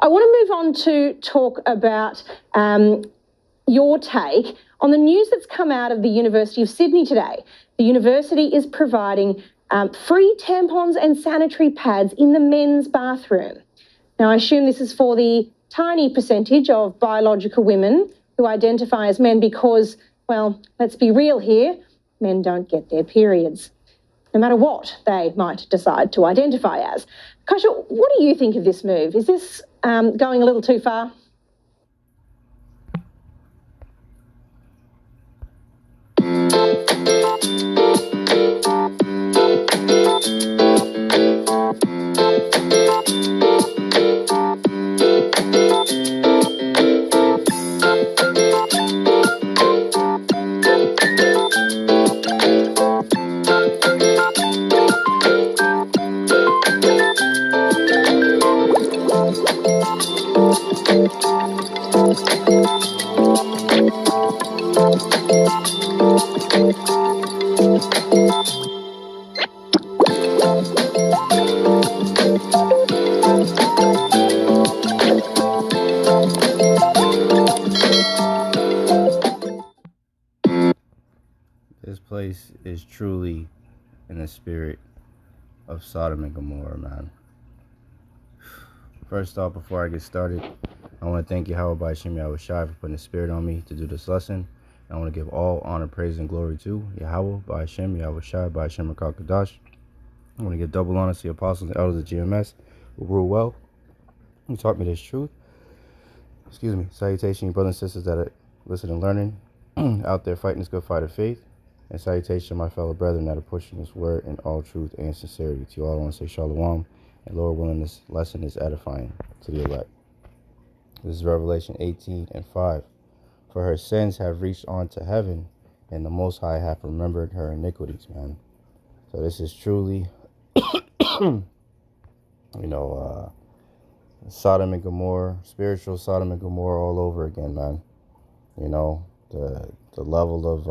I want to move on to talk about your take on the news that's come out of the University of Sydney today. The university is providing free tampons and sanitary pads in the men's bathroom. Now, I assume this is for the tiny percentage of biological women who identify as men because, well, let's be real here, men don't get their periods, no matter what they might decide to identify as. Kasia, what do you think of this move? Is this going a little too far? This place is truly in the spirit of Sodom and Gomorrah, man. First off, before I get started, I want to thank Yahawah, Bahasham, Yahawashi for putting the spirit on me to do this lesson. And I want to give all honor, praise, and glory to Yahawah, Bahasham, Yahawashi, Bahasham, Kadash. I want to give double honor to the apostles and elders of GMS who rule well, who taught me this truth. Excuse me. Salutation, brothers and sisters that are listening and learning out there fighting this good fight of faith. And salutation, my fellow brethren that are pushing this word in all truth and sincerity. To you all, I want to say shalom. And Lord willing, this lesson is edifying to the elect. This is Revelation 18:5. For her sins have reached on to heaven, and the Most High hath remembered her iniquities, man. So this is truly, Sodom and Gomorrah, spiritual Sodom and Gomorrah all over again, man. You know, the level of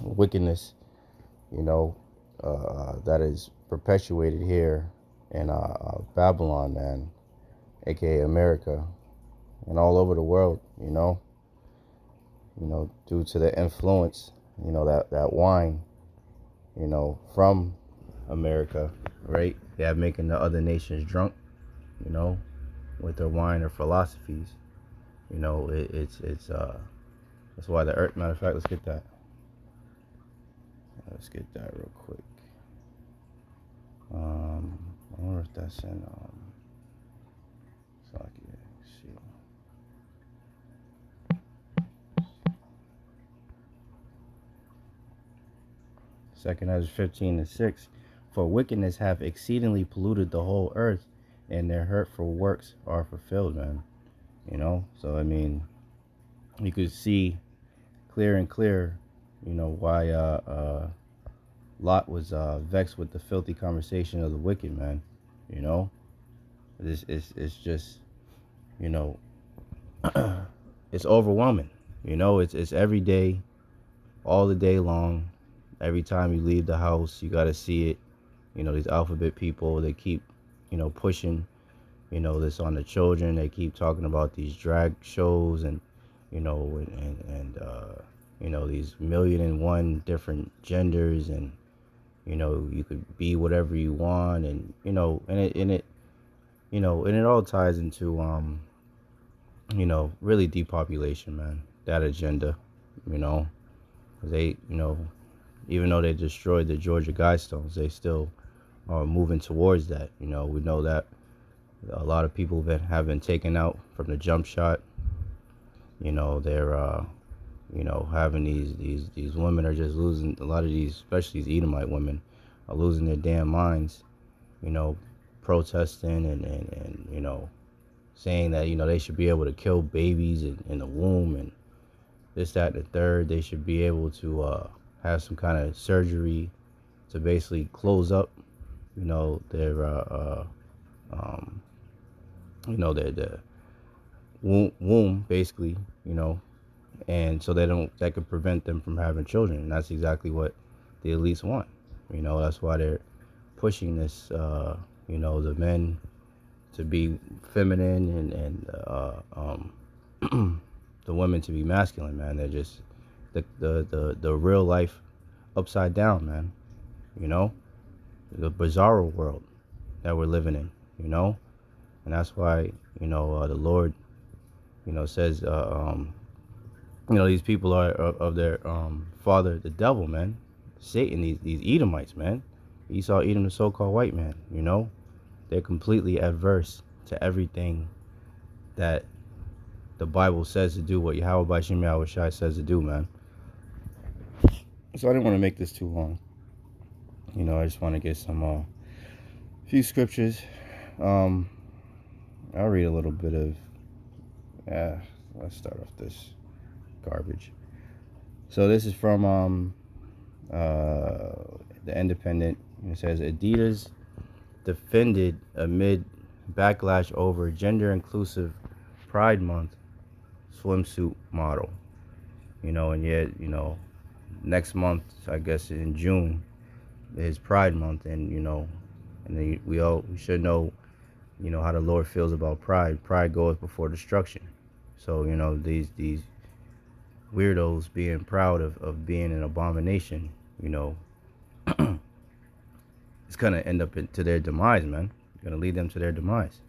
wickedness, that is perpetuated here in Babylon, man, aka America, and all over the world, due to the influence, that wine, from America, right? They have making the other nations drunk, with their wine or philosophies. That's why the earth, matter of fact, let's get that real quick. I wonder if that's in Second Ezra 15:6. For wickedness hath exceedingly polluted the whole earth, and their hurtful works are fulfilled, man. So I mean, you could see clear and clear, why Lot was vexed with the filthy conversation of the wicked, man. It's just, it's overwhelming. It's every day, all the day long. Every time you leave the house, you got to see it. These alphabet people, they keep, pushing, this on the children. They keep talking about these drag shows and, these 1,000,001 different genders, and, you could be whatever you want, and, and it all ties into, really depopulation, man. That agenda, they, even though they destroyed the Georgia Guidestones, they still are moving towards that. We know that a lot of people have been taken out from the jump shot. They're, having these women are just losing, a lot of these, especially these Edomite women, are losing their damn minds, protesting and saying that, they should be able to kill babies in the womb and this, that, and the third. They should be able to have some kind of surgery to basically close up, their their womb, basically, and so that could prevent them from having children. And that's exactly what the elites want. That's why they're pushing this, the men to be feminine and the women to be masculine, man. They're just the real life upside down, man. You know, the bizarre world that we're living in. You know, and that's why the Lord says these people are of their father, the devil, man. Satan, these Edomites, man. Esau, Edom, the so-called white man. They're completely adverse to everything that the Bible says to do, what Yahawah Bahasham Yahawashi says to do, man. So I didn't want to make this too long. I just want to get some few scriptures. I'll read a little bit of. Let's start off this garbage. So this is from the Independent. It says Adidas defended amid backlash over gender-inclusive Pride Month swimsuit model. And yet, next month, I guess in June, is Pride Month, and we should know, how the Lord feels about pride. Pride goes before destruction. So these weirdos being proud of being an abomination, it's gonna end up to their demise, man. It's gonna lead them to their demise.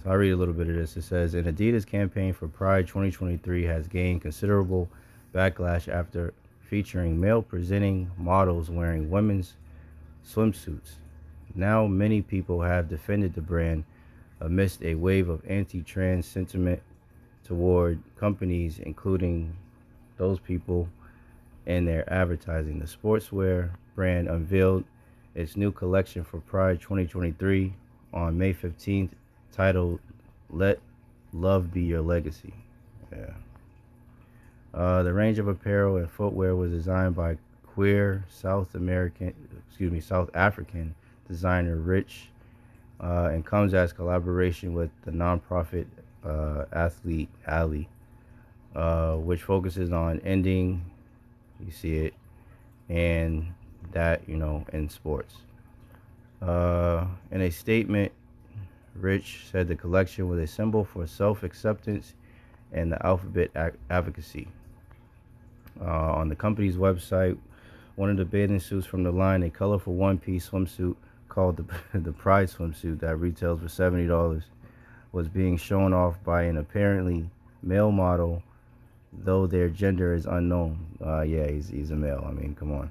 So I'll read a little bit of this. It says, an Adidas campaign for Pride 2023 has gained considerable backlash after featuring male-presenting models wearing women's swimsuits. Now many people have defended the brand amidst a wave of anti-trans sentiment toward companies, including those people and their advertising. The sportswear brand unveiled its new collection for Pride 2023 on May 15th, titled "Let Love Be Your Legacy." The range of apparel and footwear was designed by queer South African designer Rich, and comes as collaboration with the nonprofit Athlete Alley, which focuses on ending, you see it, and that, in sports. In a statement, Rich said the collection was a symbol for self-acceptance and the alphabet advocacy. On the company's website, one of the bathing suits from the line, a colorful one-piece swimsuit called the Pride swimsuit that retails for $70, was being shown off by an apparently male model, though their gender is unknown. Yeah, he's a male. I mean, come on.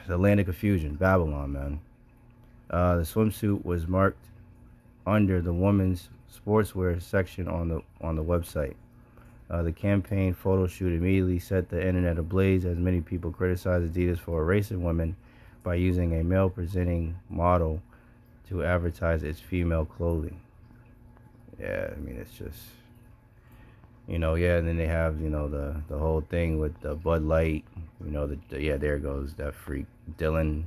The land of confusion, Babylon, man. The swimsuit was marked under the women's sportswear section on the website. The campaign photo shoot immediately set the internet ablaze as many people criticized Adidas for erasing women by using a male-presenting model to advertise its female clothing. Yeah, I mean, it's just, and then they have, the whole thing with the Bud Light, there goes that freak Dylan,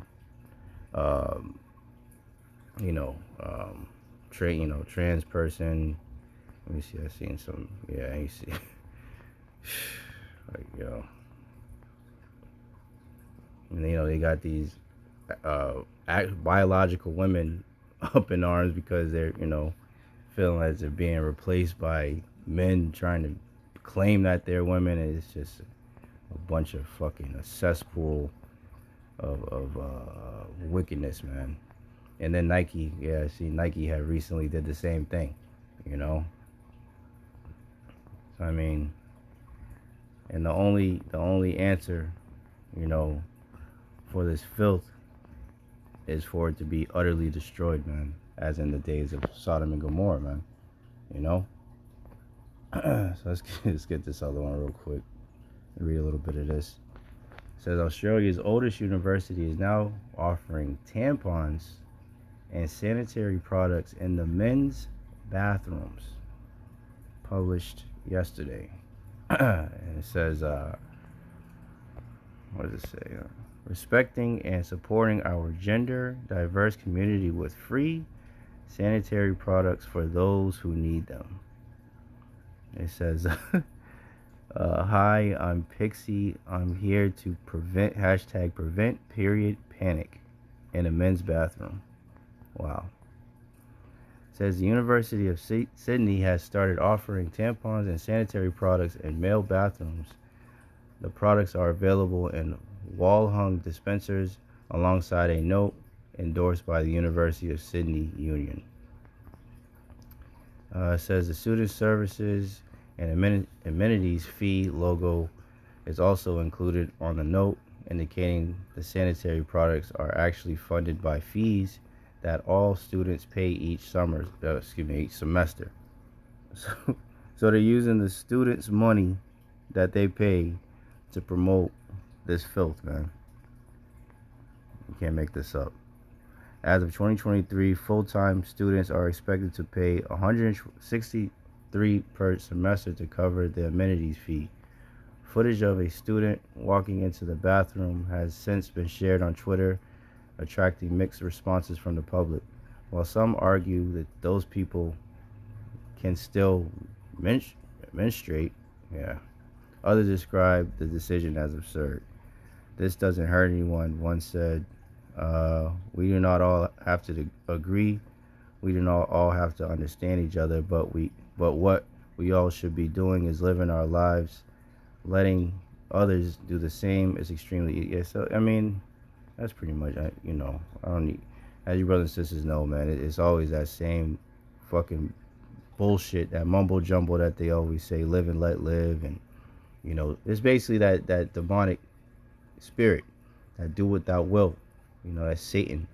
trans person. Let me see, I seen some, you see, and they got these biological women up in arms because they're, feeling as they're being replaced by men trying to claim that they're women. And it's just a bunch of fucking a cesspool of wickedness, man. And then Nike, Nike had recently did the same thing, So I mean, and the only answer, for this filth is for it to be utterly destroyed, man, as in the days of Sodom and Gomorrah, man. So let's get this other one real quick. Read a little bit of this. It says Australia's oldest university is now offering tampons and sanitary products in the men's bathrooms. Published yesterday. And it says, what does it say? Respecting and supporting our gender diverse community with free sanitary products for those who need them. It says, hi, I'm Pixie. I'm here to prevent #prevent period panic in a men's bathroom. Wow. says the University of Sydney has started offering tampons and sanitary products in male bathrooms. The products are available in wall-hung dispensers alongside a note endorsed by the University of Sydney Union. It says the student services and amenities fee logo is also included on the note, indicating the sanitary products are actually funded by fees that all students pay each semester. So they're using the students' money that they pay to promote this filth, man. You can't make this up. As of 2023, full-time students are expected to pay $163 per semester to cover the amenities fee. Footage of a student walking into the bathroom has since been shared on Twitter, attracting mixed responses from the public. While some argue that those people can still menstruate, others describe the decision as absurd. This doesn't hurt anyone, one said. We do not all have to agree. We do not all have to understand each other, but what we all should be doing is living our lives. Letting others do the same is extremely So I mean, that's pretty much, I don't need, as you brothers and sisters know, man, it's always that same fucking bullshit, that mumbo jumbo that they always say, live and let live. And it's basically that demonic spirit, that do what thou wilt, that Satan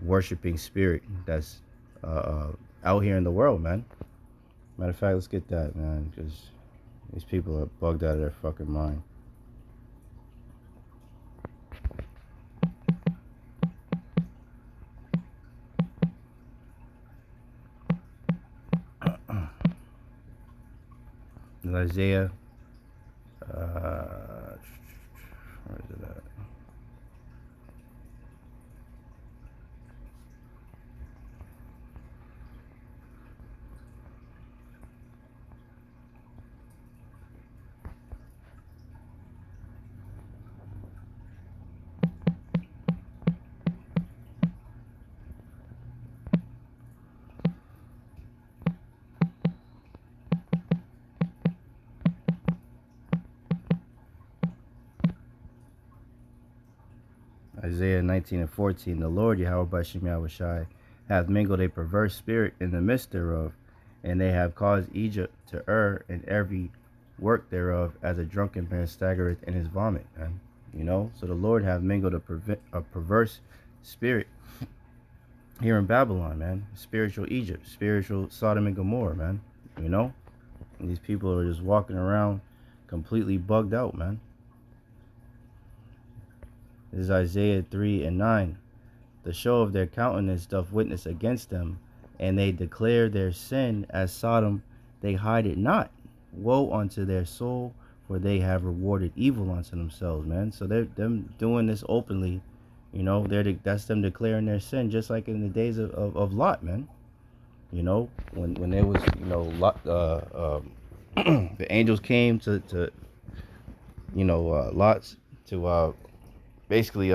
worshiping spirit that's out here in the world, man. Matter of fact, let's get that, man, because these people are bugged out of their fucking mind. Isaiah, where is it at? Isaiah 19:14, the Lord, Yahawah, Bahasham, Yahawashi, hath mingled a perverse spirit in the midst thereof, and they have caused Egypt to err in every work thereof, as a drunken man staggereth in his vomit. Man. So the Lord have mingled a perverse spirit here in Babylon, man. Spiritual Egypt, spiritual Sodom and Gomorrah, man. And these people are just walking around completely bugged out, man. This is Isaiah 3:9. The show of their countenance doth witness against them, and they declare their sin as Sodom, they hide it not. Woe unto their soul, for they have rewarded evil unto themselves, man. So they're them doing this openly, that's them declaring their sin, just like in the days of Lot, man. When there was, Lot, the angels came to Lot's to basically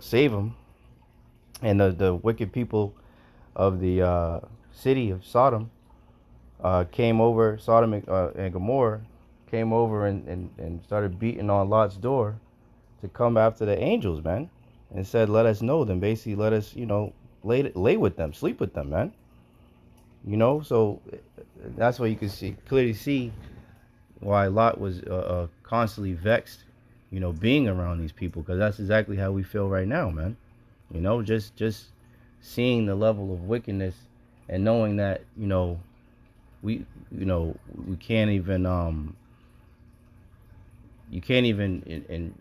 save him, and the wicked people of the city of Sodom came over. Sodom and Gomorrah came over and started beating on Lot's door to come after the angels, man, and said, let us know them. Basically, let us lay with them, sleep with them, man. So that's why you can clearly see why Lot was constantly vexed, being around these people, because that's exactly how we feel right now, man. Just seeing the level of wickedness and knowing that, we can't even, you can't even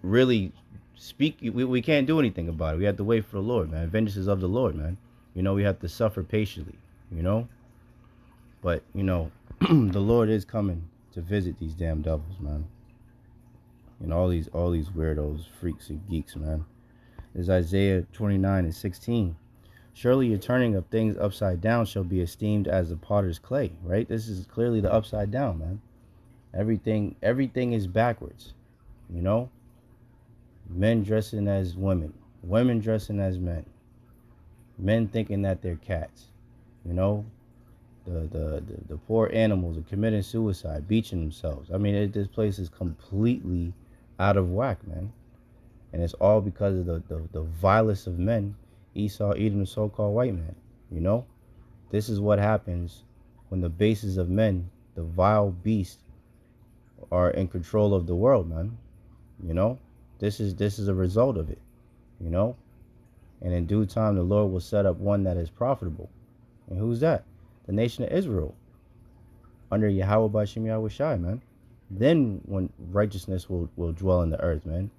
really speak. We can't do anything about it. We have to wait for the Lord, man. Vengeance is of the Lord, man. We have to suffer patiently, but, the Lord is coming to visit these damn devils, man. All these weirdos, freaks and geeks, man. There's Isaiah 29:16. Surely your turning of things upside down shall be esteemed as the potter's clay, right? This is clearly the upside down, man. Everything is backwards, Men dressing as women, women dressing as men, Men thinking that they're cats. You know, the poor animals are committing suicide, beaching themselves. I mean, this place is completely out of whack, man. And it's all because of the vilest of men, Esau, Edom, the so-called white man. You know, this is what happens when the bases of men, the vile beasts, are in control of the world, man. You know, this is a result of it. You know, and in due time, the Lord will set up one that is profitable. And who's that? The nation of Israel, under Yahawah Bahasham Yahawashi, man. Then when righteousness will dwell in the earth, man.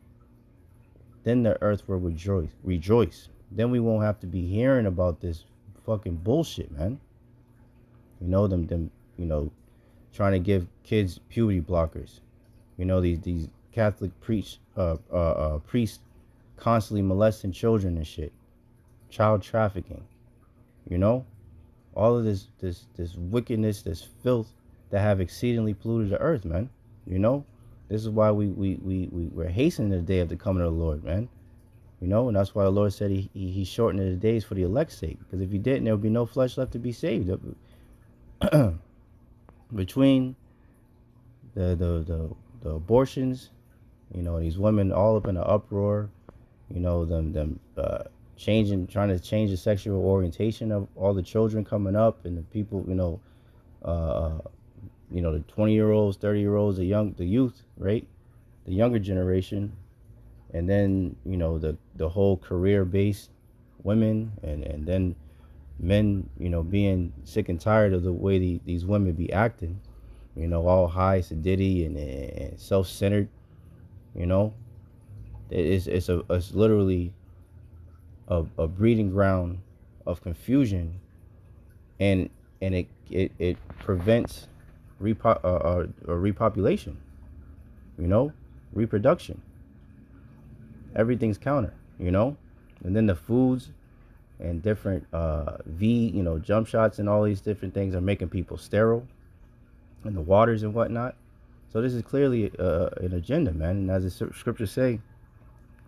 Then the earth will rejoice. Then we won't have to be hearing about this fucking bullshit, man. You know, them trying to give kids puberty blockers. You know, these Catholic priests constantly molesting children and shit. Child trafficking. You know? All of this wickedness, this filth that have exceedingly polluted the earth, man. You know? This is why we're hastening the day of the coming of the Lord, man. You know, and that's why the Lord said he shortened the days for the elect's sake. Because if he didn't, there would be no flesh left to be saved. Between the abortions, you know, these women all up in an uproar, you know, them trying to change the sexual orientation of all the children coming up, and the people, the 20-year-olds, 30-year-olds, the youth, right? The younger generation. And then, you know, the whole career-based women, and then men, you know, being sick and tired of the way these women be acting, you know, all high sedity and self-centered, you know. It's literally a breeding ground of confusion, and it prevents repopulation, you know, reproduction. Everything's counter, you know. And then the foods and different jump shots and all these different things are making people sterile, and the waters and whatnot. So this is clearly an agenda, man. And as the scriptures say,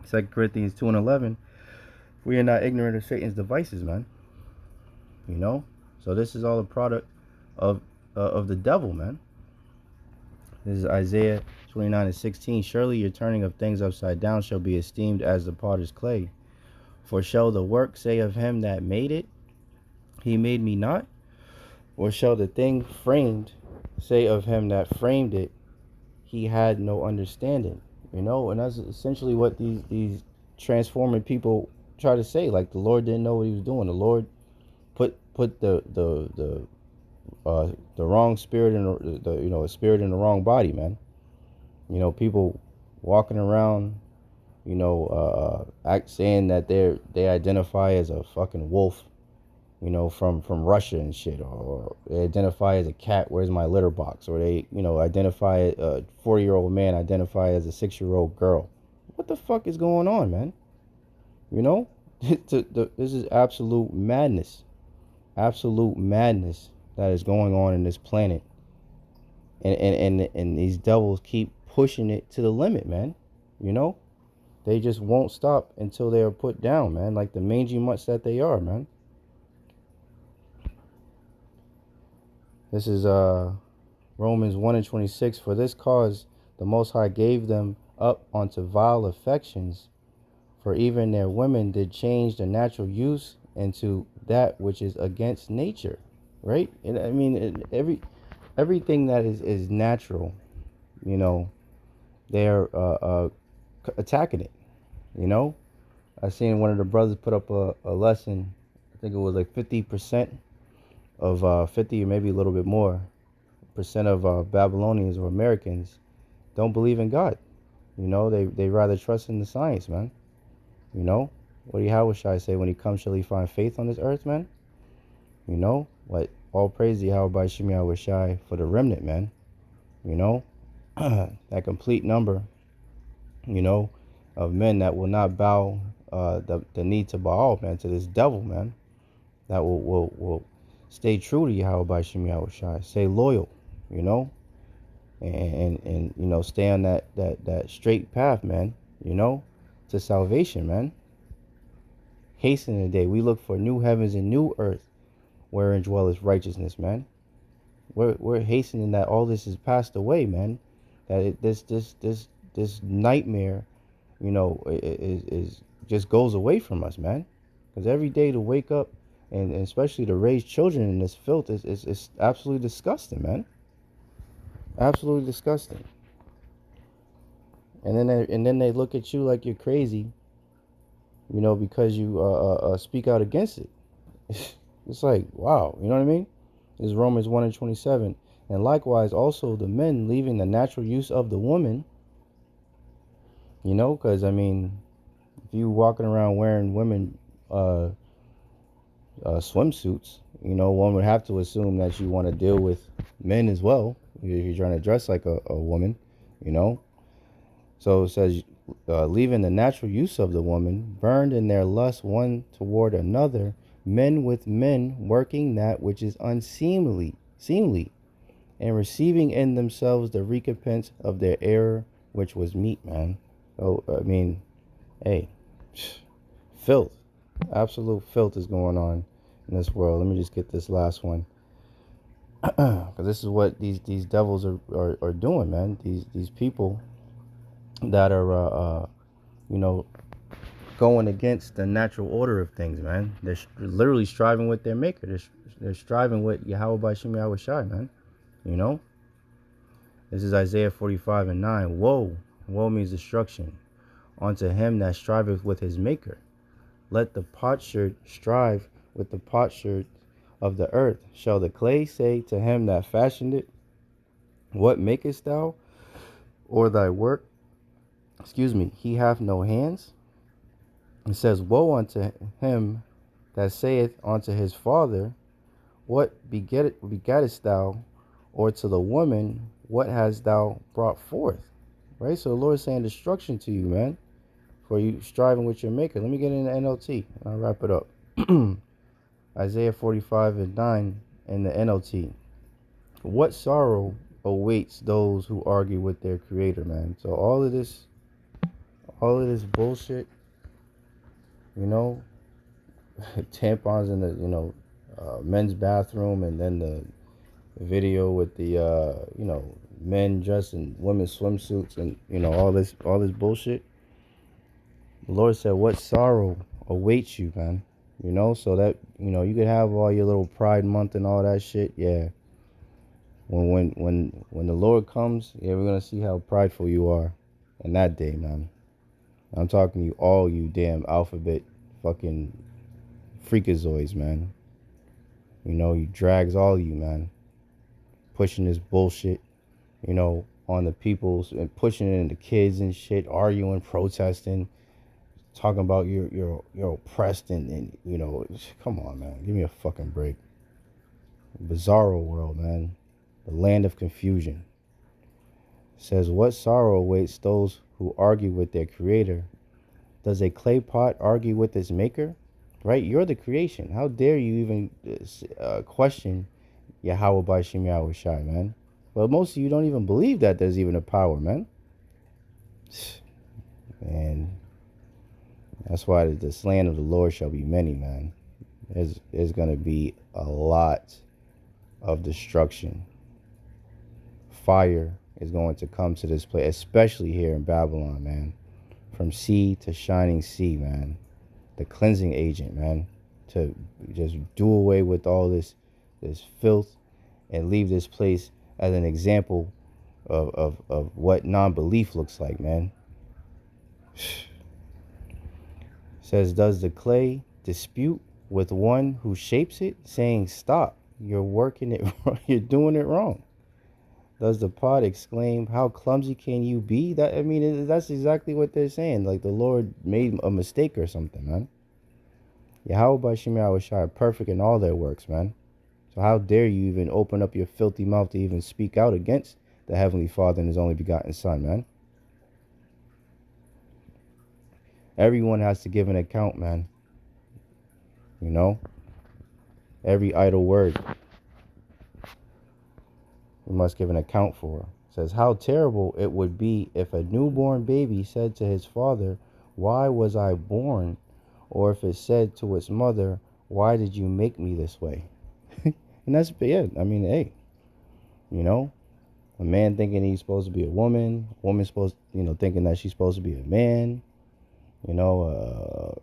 2 Corinthians 2:11, we are not ignorant of Satan's devices, man. You know. So this is all a product of the devil, man. This is Isaiah 29:16. Surely your turning of things upside down shall be esteemed as the potter's clay. For shall the work say of him that made it, he made me not? Or shall the thing framed say of him that framed it, he had no understanding? You know, and that's essentially what these transforming people try to say. Like, the Lord didn't know what he was doing. The Lord put the wrong spirit in a spirit in the wrong body, man. You know, people walking around, you know, saying that they identify as a fucking wolf, you know, from Russia and shit, or they identify as a cat, where's my litter box, or they, you know, identify a 40-year-old man identify as a 6-year-old girl. What the fuck is going on, man? You know, this is absolute madness that is going on in this planet, and these devils keep pushing it to the limit, man. You know, they just won't stop until they are put down, man, like the mangy mutts that they are, man. This is Romans 1:26. For this cause the Most High gave them up unto vile affections, for even their women did change the natural use into that which is against nature. Right? And I mean, everything that is natural, you know, they're attacking it. You know, I seen one of the brothers put up a lesson. I think it was like 50% of 50 or maybe a little bit more percent of Babylonians or Americans don't believe in God. You know, they rather trust in the science, man. You know, what do Yahawashi say? When he comes, shall he find faith on this earth, man? You know, what? All praise the Bahasham Yahawashi for the remnant, man. You know, that complete number, you know, of men that will not bow the knee to Baal, man, to this devil, man, that will stay true to Bahasham Yahawashi, stay loyal, you know, and you know, stay on that straight path, man, you know, to salvation, man. hasten the day. We look for new heavens and new earth wherein dwelleth righteousness, man. We're hastening that all this is passed away, man. That this nightmare, is just goes away from us, man. Because every day to wake up and especially to raise children in this filth is absolutely disgusting, man. Absolutely disgusting. And then they look at you like you're crazy, because you speak out against it. It's like, wow, you know what I mean? This is Romans 1:27. And likewise also the men leaving the natural use of the woman, because if you walking around wearing women swimsuits, one would have to assume that you want to deal with men as well if you're trying to dress like a woman, So it says, leaving the natural use of the woman, burned in their lust one toward another, men with men, working that which is unseemly, and receiving in themselves the recompense of their error, which was meat, man. So, hey, filth, absolute filth is going on in this world. Let me just get this last one. Because this is what these devils are doing, man. These people that are, going against the natural order of things, man. They're literally striving with their maker. They're striving with Yahawashi, man. This is Isaiah 45:9. Woe means destruction unto him that striveth with his maker. Let the potsherd strive with the potsherd of the earth. Shall the clay say to him that fashioned it, what makest thou? Or thy work, he hath no hands. It says, woe unto him that saith unto his father, what begettest thou? Or to the woman, what hast thou brought forth? Right? So the Lord is saying destruction to you, man, for you striving with your maker. Let me get in the NLT. I'll wrap it up. Isaiah 45:9 in the NLT. What sorrow awaits those who argue with their creator, man. So all of this bullshit, tampons in the men's bathroom, and then the video with the men dressed in women's swimsuits, and all this bullshit. The Lord said, what sorrow awaits you, man. So that you could have all your little Pride Month and all that shit. Yeah, when the Lord comes, yeah, we're gonna see how prideful you are in that day, man. I'm talking to you all, you damn alphabet fucking freakazoids, man. You drags, all you, man, pushing this bullshit, on the peoples, and pushing it into kids and shit, arguing, protesting, talking about you're oppressed, and come on, man, give me a fucking break. Bizarro world, man, the land of confusion. It says, what sorrow awaits those who argue with their creator? Does a clay pot argue with its maker? Right? You're the creation. How dare you even question Yahawah Bahasham Yahawashi, man? Well, most of you don't even believe that there's even a power, man. Man, that's why the slain of the Lord shall be many, man. There's going to be a lot of destruction. Fire is going to come to this place, especially here in Babylon, man. From sea to shining sea, man. The cleansing agent, man. To just do away with all this filth and leave this place as an example of what non-belief looks like, man. Says, does the clay dispute with one who shapes it, saying, stop, you're working it, you're doing it wrong? Does the pot exclaim, how clumsy can you be? That's exactly what they're saying. Like the Lord made a mistake or something, man. Yahawah Bahasham Yahawashi perfect in all their works, man. So how dare you even open up your filthy mouth to even speak out against the Heavenly Father and His only begotten Son, man? Everyone has to give an account, man. Every idle word we must give an account for. It says, how terrible it would be if a newborn baby said to his father, why was I born? or if it said to its mother, why did you make me this way? And that's, yeah, I mean, hey, you know, a man thinking he's supposed to be a woman, a woman supposed, thinking that she's supposed to be a man, a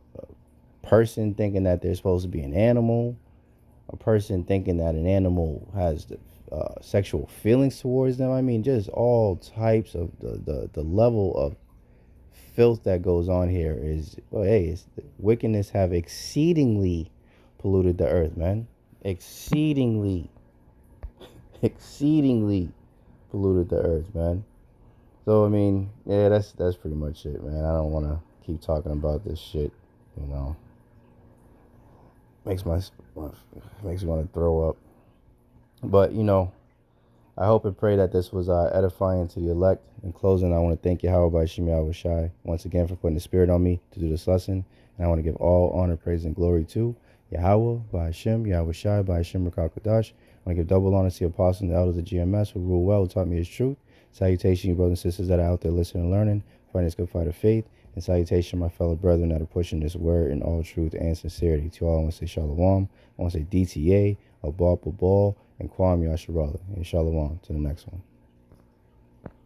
person thinking that they're supposed to be an animal, a person thinking that an animal has the sexual feelings towards them. I mean, just all types of the level of filth that goes on here is, well, hey, wickedness have exceedingly polluted the earth, man. Exceedingly, exceedingly polluted the earth, man. So I mean, yeah, that's pretty much it, man. I don't want to keep talking about this shit, you know. Makes makes me want to throw up. But I hope and pray that this was edifying to the elect. In closing, I want to thank Bahasham, Yahawashi once again for putting the spirit on me to do this lesson. And I want to give all honor, praise, and glory to Yahawah, Bahasham, Yahawashi, Bahasham, Rakakadash. I want to give double honor to the apostles and the elders of GMS who rule well, who taught me his truth. Salutation, you brothers and sisters that are out there listening and learning, fighting this good fight of faith. And salutation, my fellow brethren that are pushing this word in all truth and sincerity. To all, I want to say shalom. I want to say DTA, Abal, and Kwam Yasharala. And shalom to the next one.